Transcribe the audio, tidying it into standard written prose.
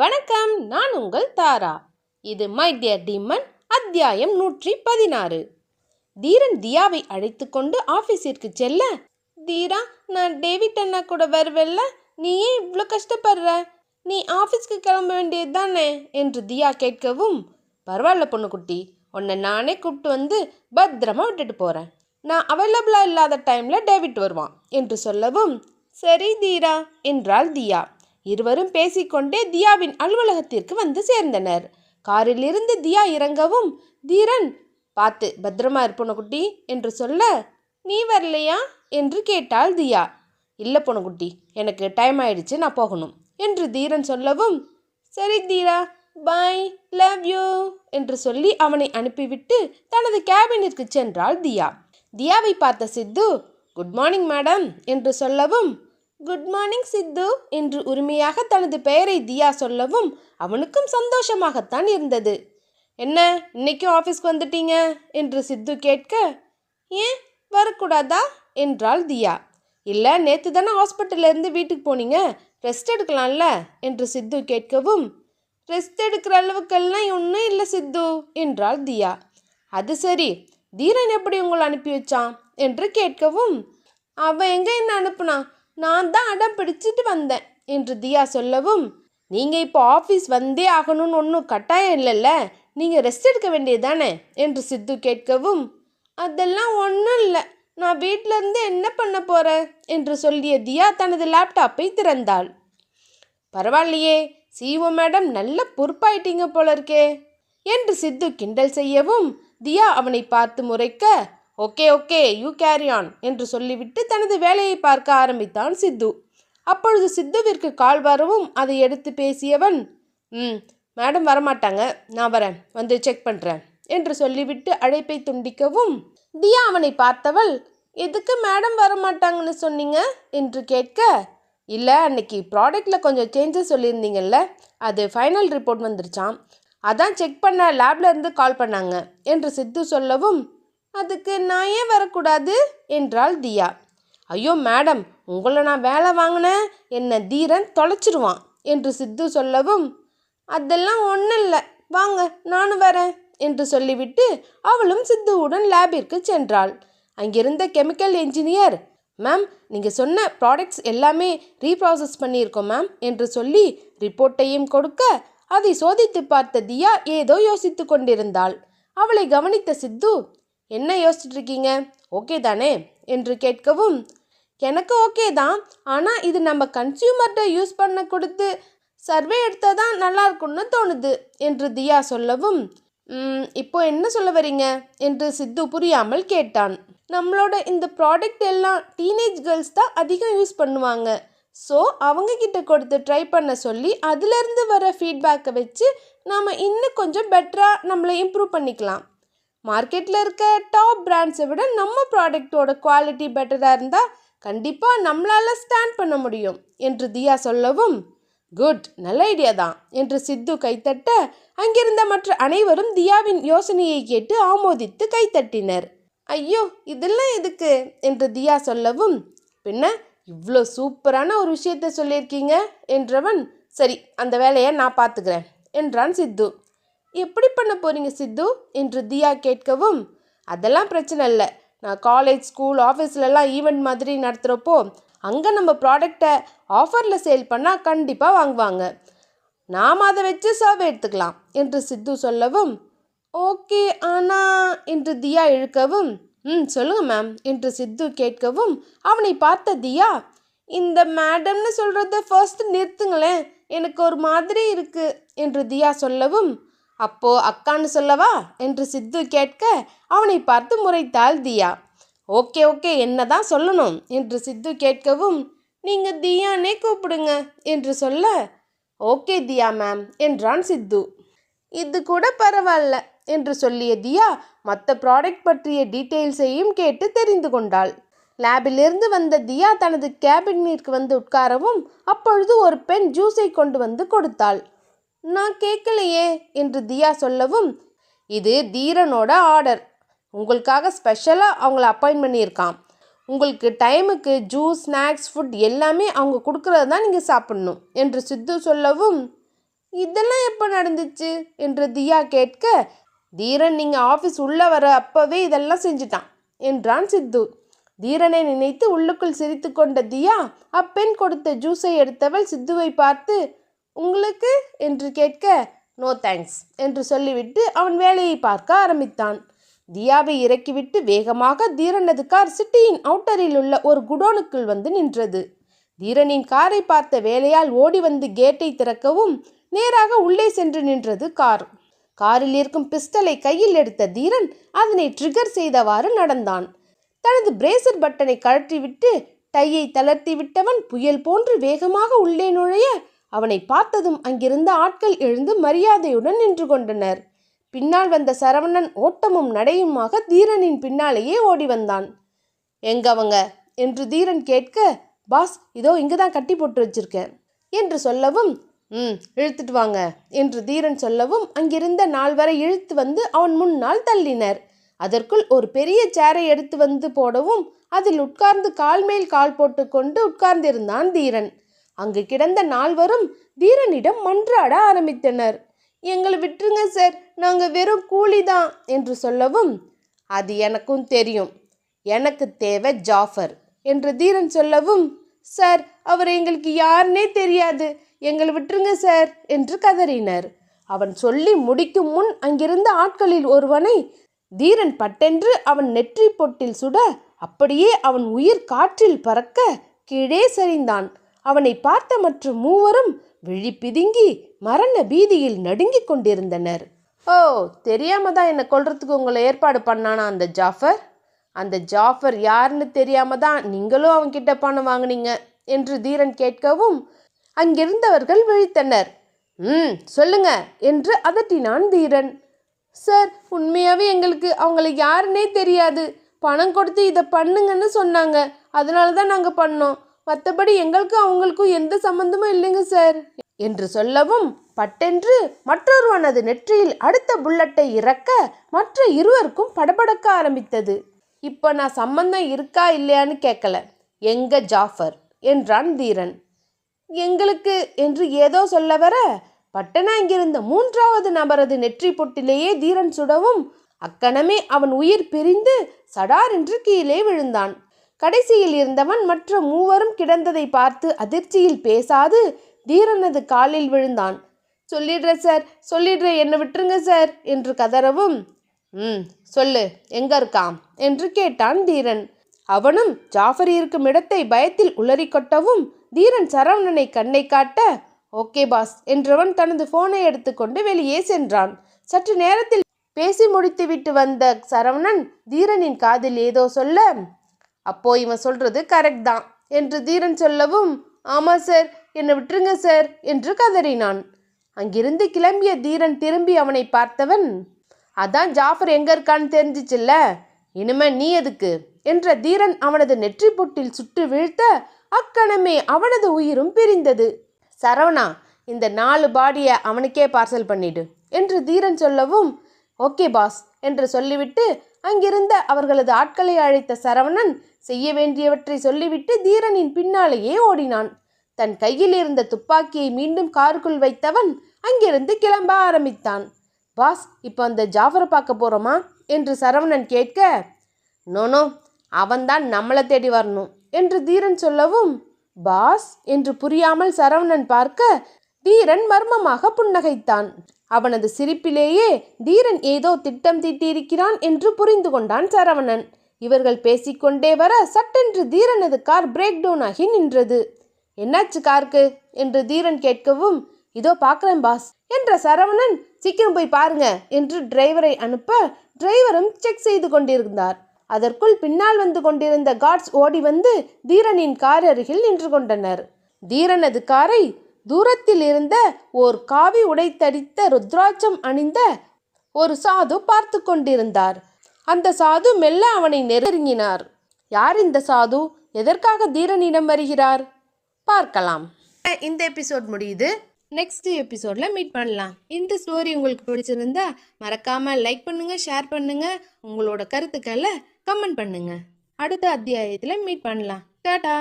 வணக்கம், நான் உங்கள் தாரா. இது மை டியர் டீமன் அத்தியாயம் 116. தீரன் தியாவை அழைத்து கொண்டு ஆஃபீஸிற்கு செல்ல, தீரா, நான் டேவிட் அண்ணா கூட வருவல்ல, நீ ஏன் இவ்வளோ கஷ்டப்படுற? நீ ஆஃபீஸ்க்கு கிளம்ப வேண்டியது தானே என்று தியா கேட்கவும், பரவாயில்ல பொண்ணுக்குட்டி, உன்னை நானே கூப்பிட்டு வந்து பத்திரமா விட்டுட்டு போகிறேன். நான் அவைலபிளாக இல்லாத டைமில் டேவிட் வருவான் என்று சொல்லவும், சரி தீரா என்றாள் தியா. இருவரும் பேசிக்கொண்டே தியாவின் அலுவலகத்திற்கு வந்து சேர்ந்தனர். காரிலிருந்து தியா இறங்கவும், தீரன், பார்த்து பத்திரமா இருப்போன குட்டி என்று சொல்ல, நீ வரலையா என்று கேட்டாள் தியா. இல்லை பொண்ணுக்குட்டி, எனக்கு டைம் ஆயிடுச்சு, நான் போகணும் என்று தீரன் சொல்லவும், சரி தீரா, பாய், லவ் யூ என்று சொல்லி அவனை அனுப்பிவிட்டு தனது கேபினிற்கு சென்றாள் தியா. தியாவை பார்த்த சித்து, குட் மார்னிங் மேடம் என்று சொல்லவும், குட் மார்னிங் சித்து என்று உரிமையாக தனது பெயரை தியா சொல்லவும் அவனுக்கும் சந்தோஷமாகத்தான் இருந்தது. என்ன, இன்னைக்கும் ஆஃபீஸ்க்கு வந்துட்டீங்க என்று சித்து கேட்க, ஏன் வரக்கூடாதா என்றாள் தியா. இல்லை, நேற்று தானே ஹாஸ்பிட்டல்லேருந்து வீட்டுக்கு போனீங்க, ரெஸ்ட் எடுக்கலாம்ல என்று சித்து கேட்கவும், ரெஸ்ட் எடுக்கிற அளவுக்கெல்லாம் ஒன்றும் இல்லை சித்து என்றாள் தியா. அது சரி, தீரன் எப்படி உங்களை அனுப்பி வச்சான் என்று கேட்கவும், அவன் எங்கே என்ன அனுப்புனா, நான் தான் அடம் பிடிச்சிட்டு வந்தேன் என்று தியா சொல்லவும், நீங்கள் இப்போ ஆஃபீஸ் வந்தே ஆகணும்னு ஒன்றும் கட்டாயம் இல்லைல்ல, நீங்கள் ரெஸ்ட் எடுக்க வேண்டியது தானே என்று சித்து கேட்கவும், அதெல்லாம் ஒன்றும் இல்லை, நான் வீட்டிலேருந்து என்ன பண்ண போகிறேன் என்று சொல்லிய தியா தனது லேப்டாப்பை திறந்தாள். பரவாயில்லையே, சிஓ மேடம் நல்ல பொறுப்பாயிட்டீங்க போல இருக்கே என்று சித்து கிண்டல் செய்யவும், தியா அவனை பார்த்து முறைக்க, okay okay, you carry on என்று சொல்லிவிட்டு தனது வேலையை பார்க்க ஆரம்பித்தான் சித்து. அப்பொழுது சித்துவிற்கு கால் வரவும் அதை எடுத்து பேசியவன், மேடம் வரமாட்டாங்க, நான் வரேன், வந்து செக் பண்ணுறேன் என்று சொல்லிவிட்டு அழைப்பை துண்டிக்கவும், தியா அவனை பார்த்தவள், எதுக்கு மேடம் வரமாட்டாங்கன்னு சொன்னீங்க என்று கேட்க, இல்லை, அன்னைக்கு ப்ராடக்டில் கொஞ்சம் சேஞ்சஸ் சொல்லியிருந்தீங்கல்ல, அது ஃபைனல் ரிப்போர்ட் வந்துருச்சான், அதான் செக் பண்ண லேப்ல இருந்து கால் பண்ணாங்க என்று சித்து சொல்லவும், அதுக்கு நான் ஏன் வரக்கூடாது என்றாள் தியா. ஐயோ மேடம், உங்களை நான் வேலை வாங்கினேன், என்ன தீரன் தொலைச்சிருவான் என்று சித்து சொல்லவும், அதெல்லாம் ஒன்றும் இல்லை, வாங்க நானும் வரேன் என்று சொல்லிவிட்டு அவளும் சித்துவுடன் லேபிற்கு சென்றாள். அங்கிருந்த கெமிக்கல் என்ஜினியர், மேம், நீங்கள் சொன்ன ப்ராடக்ட்ஸ் எல்லாமே ரீப்ராசஸ் பண்ணியிருக்கோம் மேம் என்று சொல்லி ரிப்போர்ட்டையும் கொடுக்க, அதை சோதித்து பார்த்த தியா ஏதோ யோசித்து கொண்டிருந்தாள். அவளை கவனித்த சித்து, என்ன யோசிச்சுட்டு இருக்கீங்க, ஓகே தானே என்று கேட்கவும், எனக்கு ஓகே தான், ஆனால் இது நம்ம கன்சியூமர்கிட்ட யூஸ் பண்ண கொடுத்து சர்வே எடுத்தால் தான் நல்லா இருக்கும்னு தோணுது என்று தியா சொல்லவும், இப்போ என்ன சொல்ல வரீங்க என்று சித்து புரியாமல் கேட்டான். நம்மளோட இந்த ப்ராடக்ட் எல்லாம் டீனேஜ் கேர்ள்ஸ் தான் அதிகம் யூஸ் பண்ணுவாங்க, ஸோ அவங்கக்கிட்ட கொடுத்து ட்ரை பண்ண சொல்லி அதிலேருந்து வர ஃபீட்பேக்கை வச்சு நாம் இன்னும் கொஞ்சம் பெட்டராக நம்மளை இம்ப்ரூவ் பண்ணிக்கலாம். மார்க்கெட்டில் இருக்க டாப் பிராண்ட்ஸை விட நம்ம ப்ராடக்டோட குவாலிட்டி பெட்டராக இருந்தால் கண்டிப்பாக நம்மளால் ஸ்டாண்ட் பண்ண முடியும் என்று தியா சொல்லவும், குட், நல்ல ஐடியா தான் என்று சித்து கைத்தட்ட, அங்கிருந்த மற்ற அனைவரும் தியாவின் யோசனையை கேட்டு ஆமோதித்து கைத்தட்டினர். ஐயோ, இதெல்லாம் எதுக்கு என்று தியா சொல்லவும், பின்ன இவ்வளோ சூப்பரான ஒரு விஷயத்த சொல்லியிருக்கீங்க என்றவன், சரி, அந்த வேலையை நான் பார்த்துக்கிறேன் என்றான் சித்து. எப்படி பண்ண போறீங்க சித்து என்று தியா கேட்கவும், அதெல்லாம் பிரச்சனை இல்லை, நான் காலேஜ், ஸ்கூல், ஆஃபீஸ்லலாம் ஈவெண்ட் மாதிரி நடத்துகிறப்போ அங்கே நம்ம ப்ராடக்டை ஆஃபரில் சேல் பண்ணால் கண்டிப்பாக வாங்குவாங்க, நாம் அதை வச்சு சர்வே எடுத்துக்கலாம் என்று சித்து சொல்லவும், ஓகே ஆனால் என்று தியா இழுக்கவும், சொல்லுங்க மேம் என்று சித்து கேட்கவும், அவனை பார்த்த தியா, இந்த மேடம்னு சொல்கிறத ஃபர்ஸ்ட் நிறுத்துங்களேன், எனக்கு ஒரு மாதிரி இருக்குது என்று தியா சொல்லவும், அப்போ அக்கான்னு சொல்லவா என்று சித்து கேட்க அவனை பார்த்து முறைத்தாள் தியா. ஓகே ஓகே, என்னதான் சொல்லணும் என்று சித்து கேட்கவும், நீங்கள் தியானே கூப்பிடுங்க என்று சொல்ல, ஓகே தியா மேம் என்றான் சித்து. இது கூட பரவாயில்ல என்று சொல்லிய தியா மற்ற ப்ராடக்ட் பற்றிய டீட்டெயில்ஸையும் கேட்டு தெரிந்து கொண்டாள். லேபிலிருந்து வந்த தியா தனது கேபினிற்கு வந்து உட்காரவும், அப்பொழுது ஒரு பெண் ஜூஸை கொண்டு வந்து கொடுத்தாள். நான் கேட்கலையே என்று தியா சொல்லவும், இது தீரனோட ஆர்டர், உங்களுக்காக ஸ்பெஷலாக அவங்கள அப்பாயின்ட் பண்ணியிருக்கான், உங்களுக்கு டைமுக்கு ஜூஸ், ஸ்நாக்ஸ், ஃபுட் எல்லாமே அவங்க கொடுக்கறது தான் நீங்கள் சாப்பிடணும் என்று சித்து சொல்லவும், இதெல்லாம் எப்போ நடந்துச்சு என்று தியா கேட்க, தீரன் நீங்கள் ஆஃபீஸ் உள்ளே வர அப்பவே இதெல்லாம் செஞ்சுட்டான் என்றான் சித்து. தீரனை நினைத்து உள்ளுக்குள் சிரித்து கொண்ட தியா அப்பெண் கொடுத்த ஜூஸை எடுத்தவள் சித்துவை பார்த்து, உங்களுக்கு என்று கேட்க, நோ தேங்க்ஸ் என்று சொல்லிவிட்டு அவன் வேலையை பார்க்க ஆரம்பித்தான். தியாவை இறக்கிவிட்டு வேகமாக தீரனது கார் சிட்டியின் அவுட்டரில் உள்ள ஒரு குடோனுக்குள் வந்து நின்றது. தீரனின் காரை பார்த்த வேலையால் ஓடி வந்து கேட்டை திறக்கவும் நேராக உள்ளே சென்று நின்றது கார். காரில் இருக்கும் பிஸ்டலை கையில் எடுத்த தீரன் அதனை ட்ரிகர் செய்தவாறு நடந்தான். தனது பிரேசர் பட்டனை கழற்றிவிட்டு டையை தளர்த்தி விட்டவன் புயல் போன்று வேகமாக உள்ளே நுழைய அவனை பார்த்ததும் அங்கிருந்த ஆட்கள் எழுந்து மரியாதையுடன் நின்று கொண்டனர். பின்னால் வந்த சரவணன் ஓட்டமும் நடையுமாக தீரனின் பின்னாலேயே ஓடி வந்தான். எங்கவங்க என்று தீரன் கேட்க, பாஸ் இதோ இங்குதான் கட்டி போட்டு வச்சிருக்கேன் என்று சொல்லவும், இழுத்துட்டு வாங்க என்று தீரன் சொல்லவும் அங்கிருந்த நால்வரை இழுத்து வந்து அவன் முன்னால் தள்ளினர். அதற்குள் ஒரு பெரிய சேரை எடுத்து வந்து போடவும் அதில் உட்கார்ந்து கால் மேல் கால் போட்டு கொண்டு உட்கார்ந்திருந்தான் தீரன். அங்கு கிடந்த நால்வரும் தீரனிடம் மன்றாட ஆரம்பித்தனர். எங்களை விட்டுருங்க சார், நாங்கள் வெறும் கூலிதான் என்று சொல்லவும், அது எனக்கும் தெரியும், எனக்கு தேவை ஜாஃபர் என்று தீரன் சொல்லவும், சார் அவர் எங்களுக்கு யாருன்னே தெரியாது, எங்களை விட்டுருங்க சார் என்று கதறினர். அவன் சொல்லி முடிக்கும் முன் அங்கிருந்த ஆட்களில் ஒருவனை தீரன் பட்டென்று அவன் நெற்றி பொட்டில் சுட அப்படியே அவன் உயிர் காற்றில் பறக்க கீழே சரிந்தான். அவனை பார்த்த மற்ற மூவரும் விழி பிதுங்கி மரண பீதியில் நடுங்கிக் கொண்டிருந்தனர். ஓ, தெரியாம தான் என்னை கொல்றதுக்கு உங்களை ஏற்பாடு பண்ணானா அந்த ஜாஃபர்? அந்த ஜாஃபர் யாருன்னு தெரியாம தான் நீங்களும் அவன்கிட்ட பணம் வாங்கினீங்க என்று தீரன் கேட்கவும் அங்கிருந்தவர்கள் விழித்தனர். சொல்லுங்க என்று அதட்டினான் தீரன். சார், உண்மையாகவே எங்களுக்கு அவங்கள யாருன்னே தெரியாது, பணம் கொடுத்து இதை பண்ணுங்கன்னு சொன்னாங்க, அதனால தான் நாங்கள் பண்ணோம், மற்றபடி எங்களுக்கும் அவங்களுக்கும் எந்த சம்மந்தமும் இல்லைங்க சார் என்று சொல்லவும் பட்டென்று மற்றொருவனது நெற்றியில் அடுத்த புல்லட்டை இறக்க மற்ற இருவருக்கும் படபடக்க ஆரம்பித்தது. இப்போ நான் சம்பந்தம் இருக்கா இல்லையான்னு கேட்கல, எங்க ஜாஃபர் என்றான் தீரன். எங்களுக்கு என்று ஏதோ சொல்ல வர பட்டன அங்கிருந்த மூன்றாவது நபரது நெற்றி பொட்டிலேயே தீரன் சுடவும் அக்கணமே அவன் உயிர் பிரிந்து சடார் என்று கீழே விழுந்தான். கடைசியில் இருந்தவன் மற்ற மூவரும் கிடந்ததை பார்த்து அதிர்ச்சியில் பேசாது தீரனது காலில் விழுந்தான். சொல்லிடுறேன் சார், சொல்லிடுறேன், என்னை விட்டுருங்க சார் என்று கதறவும், சொல்லு, எங்க இருக்கான் என்று கேட்டான் தீரன். அவனும் ஜாஃபர் இருக்கும் இடத்தை பயத்தில் உளறி கொட்டவும் தீரன் சரவணனை கண்ணை காட்ட, ஓகே பாஸ் என்றவன் தனது போனை எடுத்துக்கொண்டு வெளியே சென்றான். சற்று நேரத்தில் பேசி முடித்துவிட்டு வந்த சரவணன் தீரனின் காதில் ஏதோ சொல்ல, அப்போ இவன் சொல்றது கரெக்ட் தான் என்று தீரன் சொல்லவும், ஆமா சார், என்னை விட்டுருங்க சார் என்று கதறினான். அங்கிருந்து கிளம்பிய தீரன் திரும்பி அவனை பார்த்தவன், அதான் ஜாஃபர் எங்க இருக்கான்னு தெரிஞ்சிச்சுல்ல, இனிமே நீ எதுக்கு என்ற தீரன் அவனது நெற்றி பொட்டில் சுட்டு வீழ்த்த அக்கணமே அவனது உயிரும் பிரிந்தது. சரவணா, இந்த 4 பாடியை அவனுக்கே பார்சல் பண்ணிடு என்று தீரன் சொல்லவும், ஓகே பாஸ் என்று சொல்லிவிட்டு அங்கிருந்த அவர்களது ஆட்களை அழைத்த சரவணன் செய்ய வேண்டியவற்றை சொல்லிவிட்டு தீரனின் பின்னாலேயே ஓடினான். தன் கையில் இருந்த துப்பாக்கியை மீண்டும் காருக்குள் வைத்தவன் அங்கிருந்து கிளம்ப ஆரம்பித்தான். பாஸ், இப்போ அந்த ஜாஃபரை பார்க்க போகிறோமா என்று சரவணன் கேட்க, நோனோ, அவன்தான் நம்மளை தேடி வரணும் என்று தீரன் சொல்லவும், பாஸ் என்று புரியாமல் சரவணன் பார்க்க தீரன் மர்மமாக புன்னகைத்தான். அவனது சிரிப்பிலேயே தீரன் ஏதோ திட்டம் தீட்டியிருக்கிறான் என்று புரிந்து கொண்டான் சரவணன். இவர்கள் பேசிக்கொண்டே வர சட்டென்று தீரனது கார் பிரேக் டவுன் ஆகி நின்றது. என்னாச்சு காருக்கு என்று தீரன் கேட்கவும், இதோ பார்க்குறேன் பாஸ் என்ற சரவணன் சீக்கிரம் போய் பாருங்க என்று டிரைவரை அனுப்ப டிரைவரும் செக் செய்து கொண்டிருந்தார். அதற்குள் பின்னால் வந்து கொண்டிருந்த கார்ட்ஸ் ஓடி வந்து தீரனின் கார் அருகில் நின்று கொண்டனர். தீரனது காரை தூரத்தில் இருந்த ஓர் காவி உடை தரித்த ருத்ராட்சம் அணிந்த ஒரு சாது பார்த்து கொண்டிருந்தார். அந்த சாது மெல்ல அவனை நெருங்கினார். யார் இந்த சாது? எதற்காக தீரனிடம் வருகிறார்? பார்க்கலாம். இந்த எபிசோட் முடியுது. நெக்ஸ்ட் எபிசோட்ல மீட் பண்ணலாம். இந்த ஸ்டோரி உங்களுக்கு பிடிச்சிருந்தா மறக்காம லைக் பண்ணுங்க, ஷேர் பண்ணுங்க, உங்களோட கருத்துக்களை கமெண்ட் பண்ணுங்க. அடுத்த அத்தியாயத்தில் மீட் பண்ணலாம். டாடா.